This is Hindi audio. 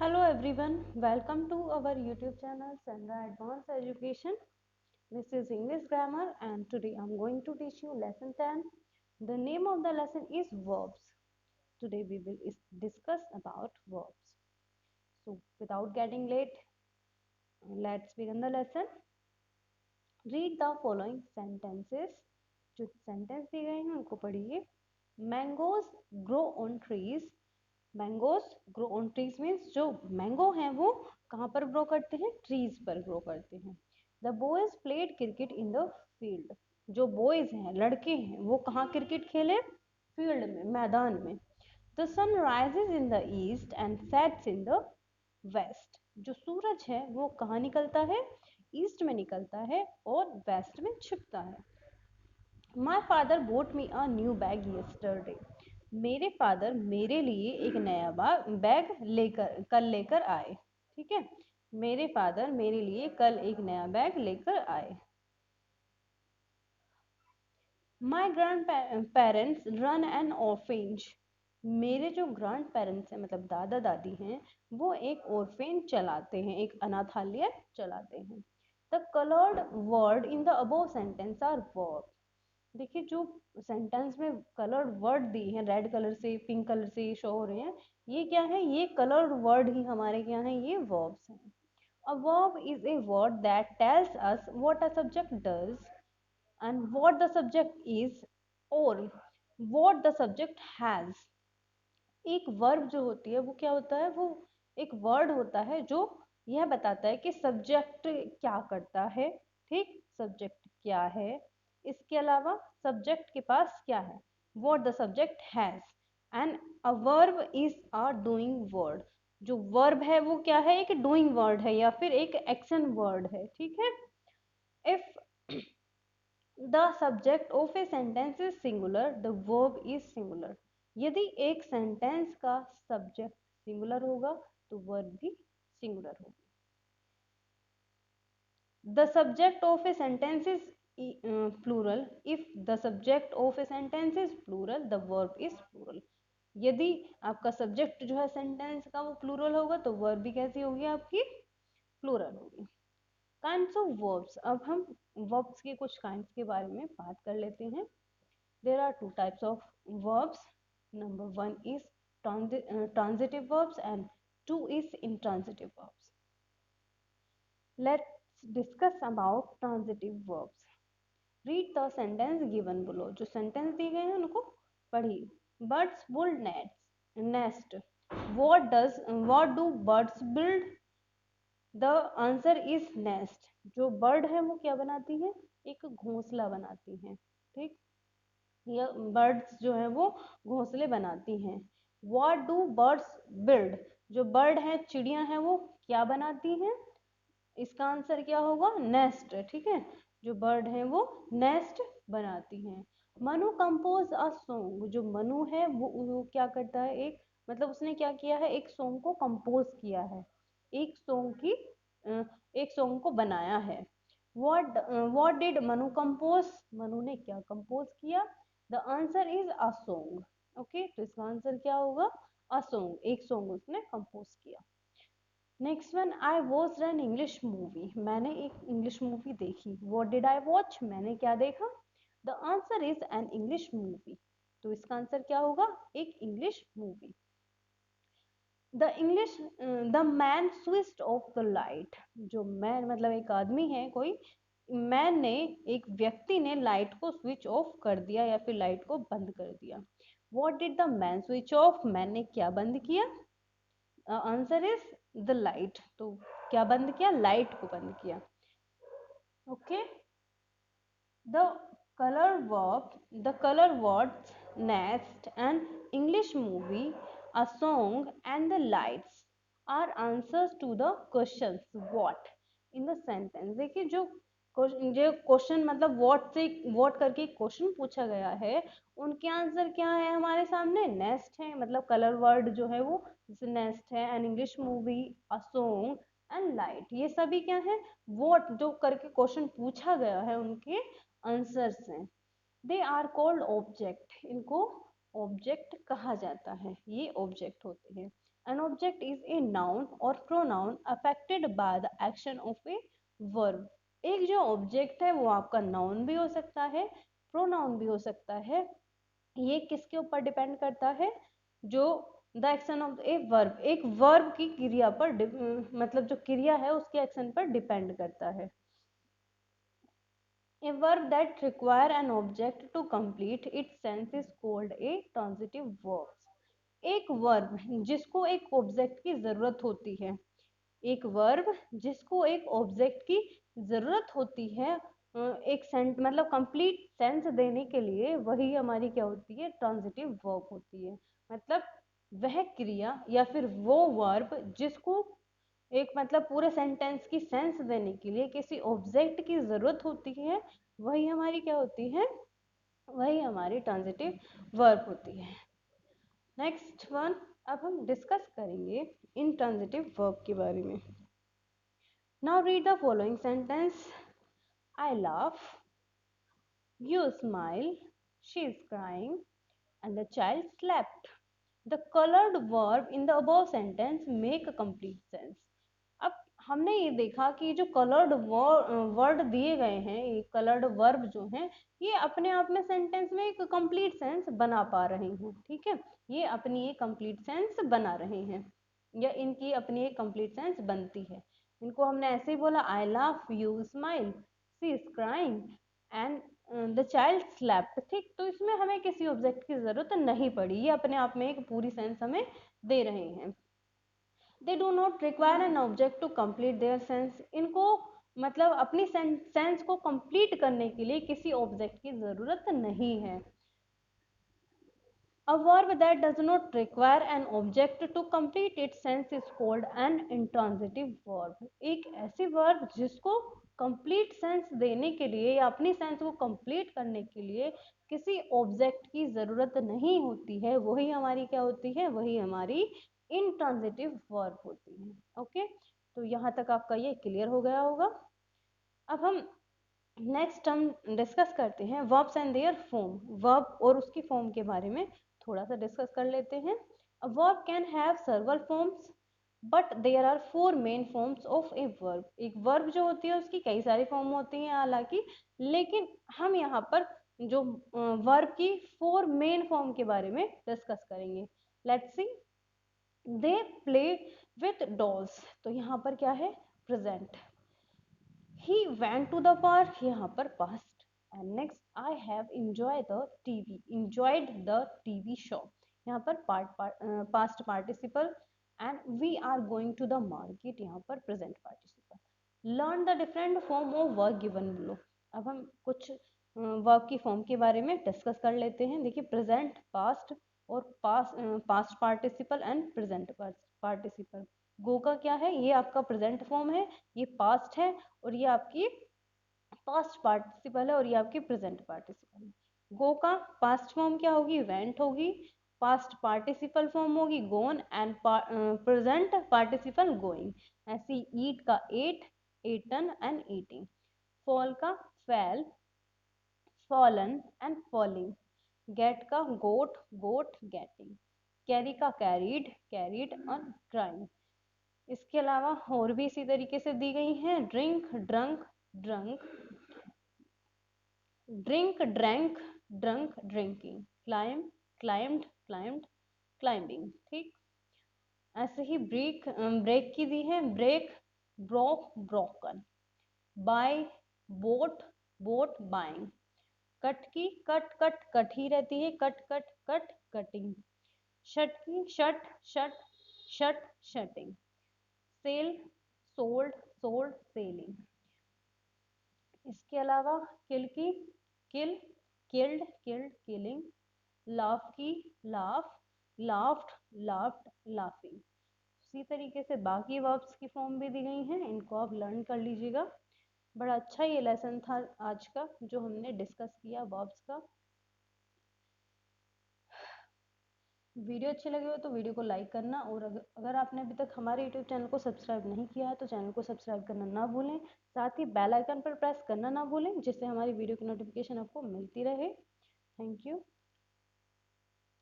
Hello everyone, welcome to our YouTube channel Sandra Advanced Education. This is English Grammar and today I'm going to teach you lesson 10. The name of the lesson is verbs. Today we will discuss about verbs. So without getting late, let's begin the lesson. Read the following sentences. जो सेंटेंस दिए गए हैं उनको पढ़िए. Mangoes grow on trees. Mangoes grow on trees means जो मैंगो हैं वो कहाँ पर ग्रो करते हैं, ट्रीज पर ग्रो करते हैं. The boys played cricket in the field. जो बॉयज हैं, लड़के हैं, वो कहाँ क्रिकेट खेले, फील्ड में, मैदान में. The sun rises in the east and sets in the west. जो सूरज है वो कहाँ निकलता है, ईस्ट में निकलता है और वेस्ट में छिपता है. My father boat me a new bag yesterday. मेरे फादर मेरे लिए एक नया बैग कल लेकर आए. ठीक है, मेरे फादर मेरे लिए कल एक नया बैग लेकर आए. My grandparents run an orphanage. मेरे जो ग्रैंड पेरेंट्स हैं, मतलब दादा दादी हैं, वो एक ऑर्फेंज चलाते हैं, एक अनाथालय चलाते हैं. The coloured word in the above sentence are verb. देखिए, जो सेंटेंस में कलर्ड वर्ड दिए हैं, रेड कलर से, पिंक कलर से शो हो रहे हैं, ये क्या है, ये कलर्ड वर्ड ही हमारे क्या हैं, ये वर्ब्स हैं. A verb is a word that tells us what a subject does and what the subject is और व्हाट द सब्जेक्ट हैज. एक वर्ब जो होती है वो क्या होता है, वो एक वर्ड होता है जो यह बताता है कि सब्जेक्ट क्या करता है. ठीक, सब्जेक्ट क्या है, इसके अलावा सब्जेक्ट के पास क्या है, what the subject has. And a verb is a doing word. जो वर्ब है वो क्या है, एक डूइंग वर्ड है या फिर एक एक्शन वर्ड है. ठीक है. If the subject of a sentence is singular the verb is singular. यदि एक सेंटेंस का सब्जेक्ट सिंगुलर होगा तो वर्ब भी सिंगुलर होगी. The subject of a sentence is plural if the subject of a sentence is plural the verb is plural. यदि आपका सब्जेक्ट जो है सेंटेंस का वो प्लूरल होगा तो वर्ब भी कैसी होगी, आपकी प्लूरल होगी. Kinds of verbs. अब हम वर्ब्स के कुछ काइंड्स के बारे में बात कर लेते हैं. There are two types of verbs. Number one is transitive verbs and two is intransitive verbs. Let's discuss about transitive verbs. Read the sentence given below. जो sentence दिए गए हैं उनको पढ़िए. Birds build nest. What do birds build? The answer is nest. जो bird है वो क्या बनाती है, एक घोंसला बनाती है. ठीक, या बर्ड्स जो है वो घोंसले बनाती हैं. What do birds build. जो बर्ड है, चिड़िया है, वो क्या बनाती हैं, इसका आंसर क्या होगा, नेस्ट. ठीक है, जो बर्ड है वो नेस्ट बनाती हैं. Manu compose a song. जो मनु है वो क्या करता है, एक मतलब उसने क्या किया है, एक सॉन्ग को कंपोज किया है, एक सॉन्ग की एक सॉन्ग को बनाया है. What did Manu compose. Manu ने क्या कंपोज किया, the answer is a song. Okay, तो इसका आंसर क्या होगा, अ सॉन्ग, एक सॉन्ग उसने कंपोज किया. Next one, I watch an English movie. मैंने एक इंग्लिश मूवी देखी. What did I watch. मैंने क्या देखा, the answer is an English movie. तो इसका आंसर क्या होगा, एक English movie. The man switched off the light. जो मैन मतलब एक आदमी है, कोई मैन ने, एक व्यक्ति ने लाइट को स्विच ऑफ कर दिया या फिर लाइट को बंद कर दिया. What did the man switch off. Man ने क्या बंद किया, आंसर इज द लाइट. तो क्या बंद किया, लाइट को बंद किया. Okay. The color words nest, an English movie, a song and the lights are answers to the questions what in the sentence. देखिए, जो क्वेश्चन मतलब व्हाट से व्हाट करके क्वेश्चन पूछा गया है, उनके आंसर क्या है हमारे सामने, नेस्ट है. मतलब कलर वर्ड जो है वो जैसे नेस्ट है, an English movie, a song and light, ये सभी क्या है, व्हाट जो करके क्वेश्चन पूछा गया है उनके आंसर्स हैं. They are called object. इनको ऑब्जेक्ट कहा जाता है, ये ऑब्जेक्ट होते हैं. An object is a noun or pronoun affected by the action of a verb. एक जो ऑब्जेक्ट है वो आपका नाउन भी हो सकता है, प्रोनाउन भी हो सकता है। ये किसके ऊपर डिपेंड करता है? जो the action of a verb, एक वर्ब की क्रिया पर मतलब जो क्रिया है उसके एक्शन पर डिपेंड करता है। A verb that require an object to complete its sense is called a transitive verb. एक वर्ब जिसको एक ऑब्जेक्ट की जरूरत होती है, एक वर्ब जिसको एक ऑब्जेक्ट की जरूरत होती है एक सेंट मतलब कंप्लीट सेंस देने के लिए, वही हमारी क्या होती है? ट्रांजिटिव वर्ब होती है। मतलब वह क्रिया या फिर वो वर्ब जिसको एक मतलब पूरे सेंटेंस की सेंस देने के लिए किसी ऑब्जेक्ट की जरूरत होती है, वही हमारी क्या होती है? वही हमारी ट्रांजिटिव वर्ब होती है। नेक्स्ट वन, अब हम डिस्कस करेंगे इंट्रांजिटिव वर्ब के बारे में। Now read the following sentence. I laugh, you smile, she is crying, and the child slept. The colored verb in the above sentence make a complete sense. अब हमने ये देखा कि जो कलर्ड वर्ड दिए गए हैं, ये कलर्ड वर्ब जो हैं, ये अपने आप में सेंटेंस में एक कंप्लीट सेंस बना पा रहे हैं। ठीक है, ये अपनी एक कंप्लीट सेंस बना रहे हैं या इनकी अपनी एक कंप्लीट सेंस बनती है। इनको हमने ऐसे ही बोला, आई laugh, you smile, she is crying and the child slept. ठीक, तो इसमें हमें किसी ऑब्जेक्ट की जरूरत नहीं पड़ी, ये अपने आप में एक पूरी सेंस हमें दे रहे हैं। They do not require an object to complete their sense. इनको मतलब अपनी सेंस को कंप्लीट करने के लिए किसी ऑब्जेक्ट की जरूरत नहीं है। A verb that does not require an object to complete its sense is called an intransitive verb. एक ऐसी वर्ब जिसको कंप्लीट सेंस देने के लिए या अपनी सेंस को कंप्लीट करने के लिए किसी ऑब्जेक्ट की जरूरत नहीं होती है, वही हमारी क्या होती है? वही हमारी इंट्रांजिटिव वर्ब होती है। ओके, तो यहाँ तक आपका ये क्लियर हो गया होगा। अब हम नेक्स्ट हम डिस्कस करते हैं verbs and there form. Verb और उसकी फॉर्म के बारे में थोड़ा सा डिस्कस कर लेते हैं। A verb can have several forms but there are 4 main forms of a verb. एक वर्ब जो होती है उसकी कई सारी फॉर्म होती हैं हालांकि, लेकिन हम यहाँ पर जो वर्ब की 4 मेन फॉर्म के बारे में डिस्कस करेंगे। Let's see. They play with dolls, तो यहाँ पर क्या है? Present. He went to the park, यहाँ पर past। and next I have enjoyed the TV show, यहाँ पर past participle। and we are going to the market, यहाँ पर present participle। learn the different form of work given below। अब हम कुछ वर्ब की फॉर्म के बारे में डिस्कस कर लेते हैं। देखिए, प्रेजेंट, पास्ट और past participle and present participle. Go का क्या है? ये आपका प्रेजेंट फॉर्म है, ये पास्ट है, और ये आपकी पास्ट पार्टिसिपल है, और ये आपकी प्रेजेंट पार्टिसिपल है। गो का पास्ट फॉर्म क्या होगी? वेंट होगी। पास्ट पार्टिसिपल फॉर्म होगी gone and present participle going. ऐसी ईट का ate, eaten and eating. Fall का fell, fallen and falling. Get का गोट, गोट गेटिंग। कैरी का कैरीड, कैरीड और क्राइंग। इसके अलावा और भी इसी तरीके से दी गई हैं। Drink, drunk, drunk. Drink, drank, drunk, drinking. Climb, climbed, climbed, climbing. ठीक, ऐसे ही ब्रेक, ब्रेक की दी है। Break, broke, broken. Buy, bought, bought, buying. Cut की कट, कट, कट ही रहती है, cut, cut, cut, cutting. Shut की shut, shut, shut, shutting. Sell, sold, sold, selling. इसके अलावा किल की kill, killed, killed, killing. Laugh की लाफ, लाफ्ड, लाफ्ड, लाफिंग। इसी तरीके से बाकी वर्ब्स की फॉर्म भी दी गई हैं, इनको आप लर्न कर लीजिएगा। बड़ा अच्छा ये लेसन था आज का जो हमने डिस्कस किया वर्ब्स का। वीडियो अच्छे लगे हो तो वीडियो को लाइक करना, और अगर आपने अभी तक हमारे यूट्यूब चैनल को सब्सक्राइब नहीं किया है तो चैनल को सब्सक्राइब करना ना भूलें। साथ ही बेल आइकन पर प्रेस करना ना भूलें, जिससे हमारी वीडियो की नोटिफिकेशन आपको मिलती रहे। Thank you.